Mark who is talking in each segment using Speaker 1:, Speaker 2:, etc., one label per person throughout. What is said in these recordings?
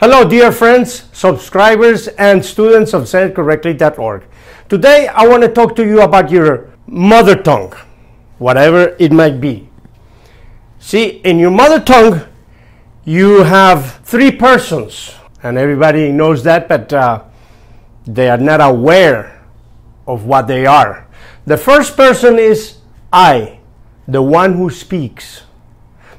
Speaker 1: Hello, dear friends, subscribers, and students of saiditcorrectly.org. Today, I want to talk to you about your mother tongue, whatever it might be. See, in your mother tongue, you have three persons, and everybody knows that, but they are not aware of what they are. The first person is I, the one who speaks.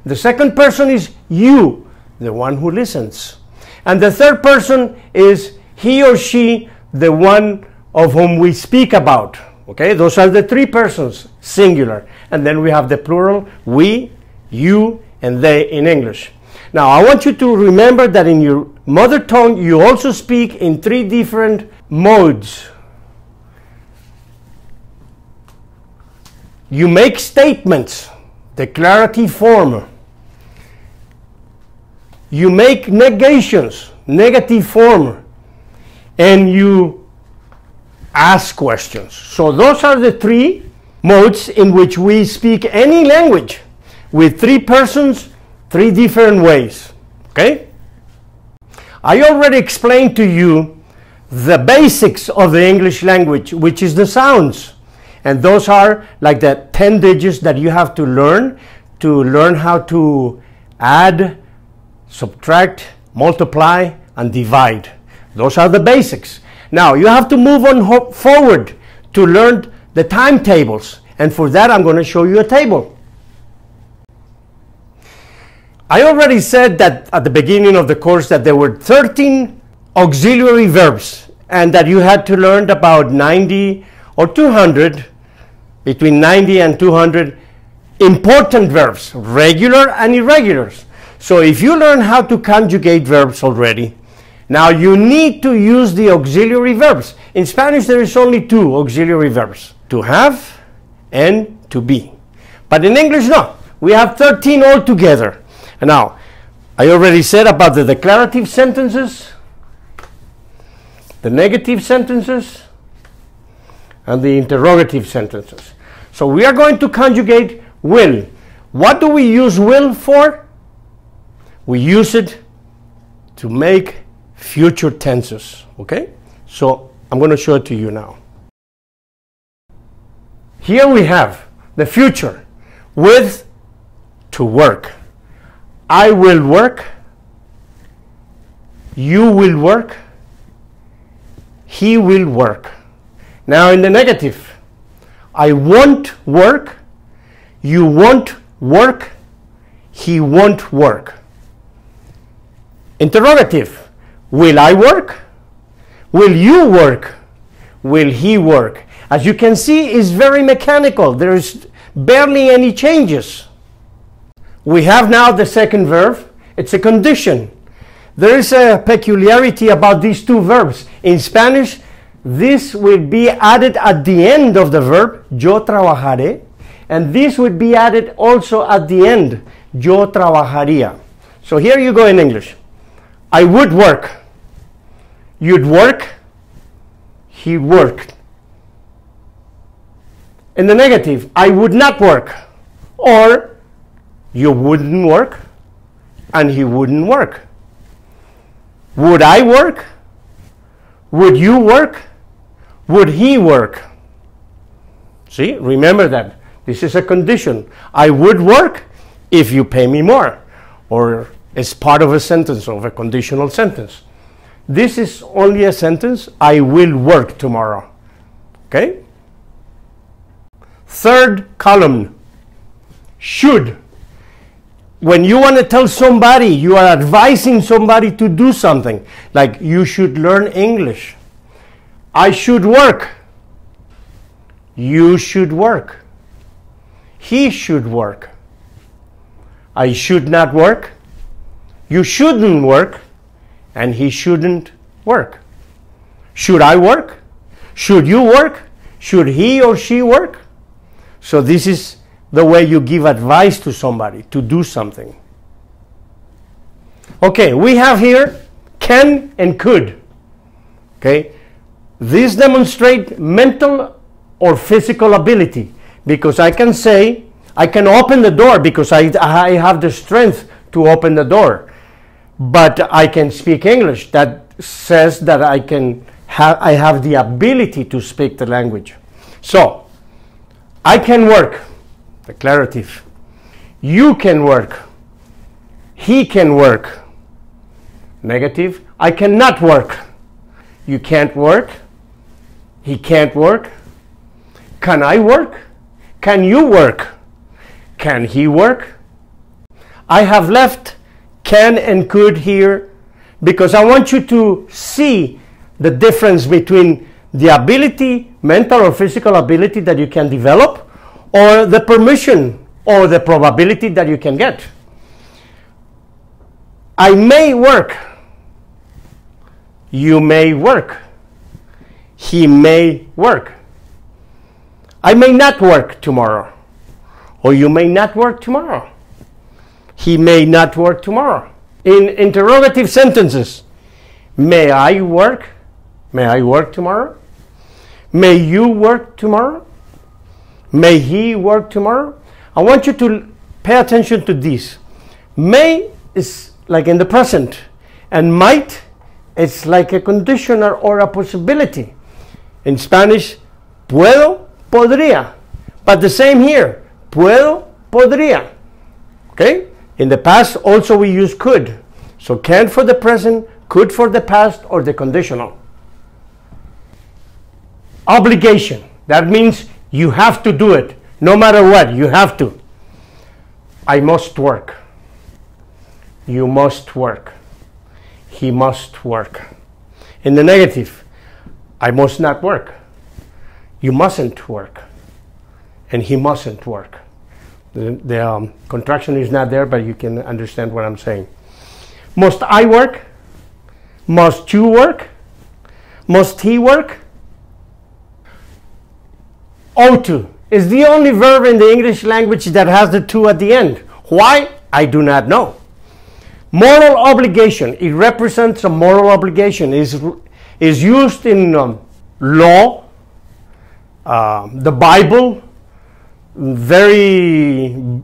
Speaker 1: The second person is you, the one who listens. And the third person is he or she, the one of whom we speak about. Okay, those are the three persons, singular. And then we have the plural, we, you, and they in English. Now, I want you to remember that in your mother tongue, you also speak in three different modes. You make statements, declarative form. You make negations, negative form, and you ask questions. So those are the three modes in which we speak any language, with three persons, three different ways. Okay? I already explained to you the basics of the English language, which is the sounds. And those are like the 10 digits that you have to learn how to add, subtract, multiply, and divide. Those are the basics. Now, you have to move on forward to learn the timetables. And for that, I'm going to show you a table. I already said that at the beginning of the course that there were 13 auxiliary verbs and that you had to learn about 90 or 200, between 90 and 200 important verbs, regular and irregulars. So if you learn how to conjugate verbs already, now you need to use the auxiliary verbs. In Spanish, there is only two auxiliary verbs, to have and to be. But in English, no. We have 13 altogether. And now, I already said about the declarative sentences, the negative sentences, and the interrogative sentences. So we are going to conjugate will. What do we use will for? We use it to make future tenses, okay? So I'm going to show it to you now. Here we have the future with to work. I will work. You will work. He will work. Now in the negative, I won't work. You won't work. He won't work. Interrogative, will I work? Will you work? Will he work? As you can see, it's very mechanical. There is barely any changes. We have now the second verb. It's a condition. There is a peculiarity about these two verbs. In Spanish, this will be added at the end of the verb, yo trabajaré, and this would be added also at the end, yo trabajaría. So here you go in English. I would work. You'd work. He worked. In the negative, I would not work. Or you wouldn't work and he wouldn't work. Would I work? Would you work? Would he work? See, remember that. This is a condition. I would work if you pay me more. Or it's part of a sentence, of a conditional sentence. This is only a sentence, I will work tomorrow. Okay? Third column, should. When you want to tell somebody, you are advising somebody to do something, like you should learn English. I should work. You should work. He should work. I should not work. You shouldn't work, and he shouldn't work. Should I work? Should you work? Should he or she work? So this is the way you give advice to somebody to do something. Okay, we have here can and could. Okay, these demonstrate mental or physical ability, because I can say, I can open the door because I have the strength to open the door. but I can speak English. That says that I have the ability to speak the language. So, I can work, declarative. You can work. He can work, negative. I cannot work. You can't work. He can't work. Can I work? Can you work? Can he work? I have left can and could here because I want you to see the difference between the ability, mental or physical ability that you can develop, or the permission or the probability that you can get. I may work. You may work. He may work. I may not work tomorrow. Or you may not work tomorrow. He may not work tomorrow. In interrogative sentences, may I work? May I work tomorrow? May you work tomorrow? May he work tomorrow? I want you to pay attention to this. May is like in the present, and might is like a conditioner or a possibility. In Spanish, puedo, podría. But the same here, puedo, podría. Okay? In the past, also we use could. So can for the present, could for the past, or the conditional. Obligation. That means you have to do it. No matter what, you have to. I must work. You must work. He must work. In the negative, I must not work. You mustn't work. And he mustn't work. The contraction is not there, but you can understand what I'm saying. Must I work? Must you work? Must he work? Ought to is the only verb in the English language that has the to at the end. Why? I do not know. Moral obligation. It represents a moral obligation. Is used in law, the Bible, very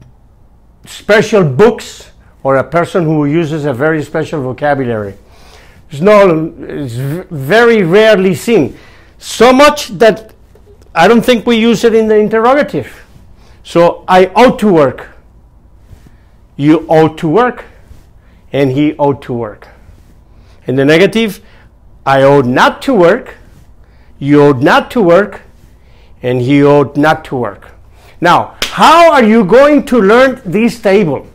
Speaker 1: special books, or a person who uses a very special vocabulary. It's very rarely seen. So much that I don't think we use it in the interrogative. So I ought to work. You ought to work. And he ought to work. In the negative, I ought not to work. You ought not to work. And he ought not to work. Now, how are you going to learn this table?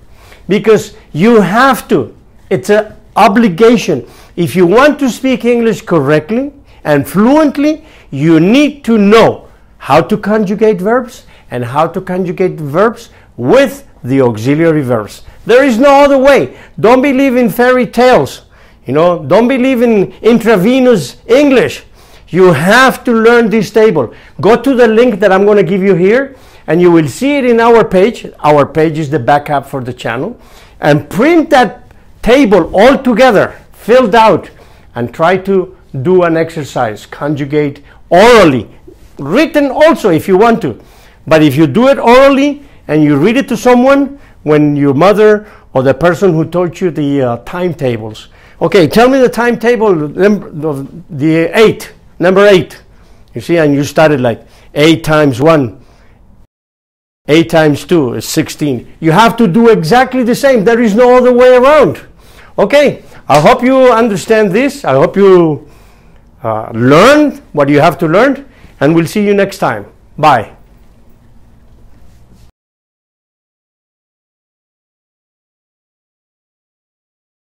Speaker 1: Because you have to. It's an obligation. If you want to speak English correctly and fluently, you need to know how to conjugate verbs and how to conjugate verbs with the auxiliary verbs. There is no other way. Don't believe in fairy tales. Don't believe in intravenous English. You have to learn this table. Go to the link that I'm going to give you here, and you will see it in our page. Our page is the backup for the channel. And print that table all together, filled out, and try to do an exercise. Conjugate orally. Written also if you want to. But if you do it orally and you read it to someone, when your mother or the person who taught you the timetables. Okay, tell me the timetable, number 8. You see, and you started like 8 times 1. 8 times 2 is 16. You have to do exactly the same. There is no other way around. Okay, I hope you understand this. I hope you learn what you have to learn. And we'll see you next time. Bye.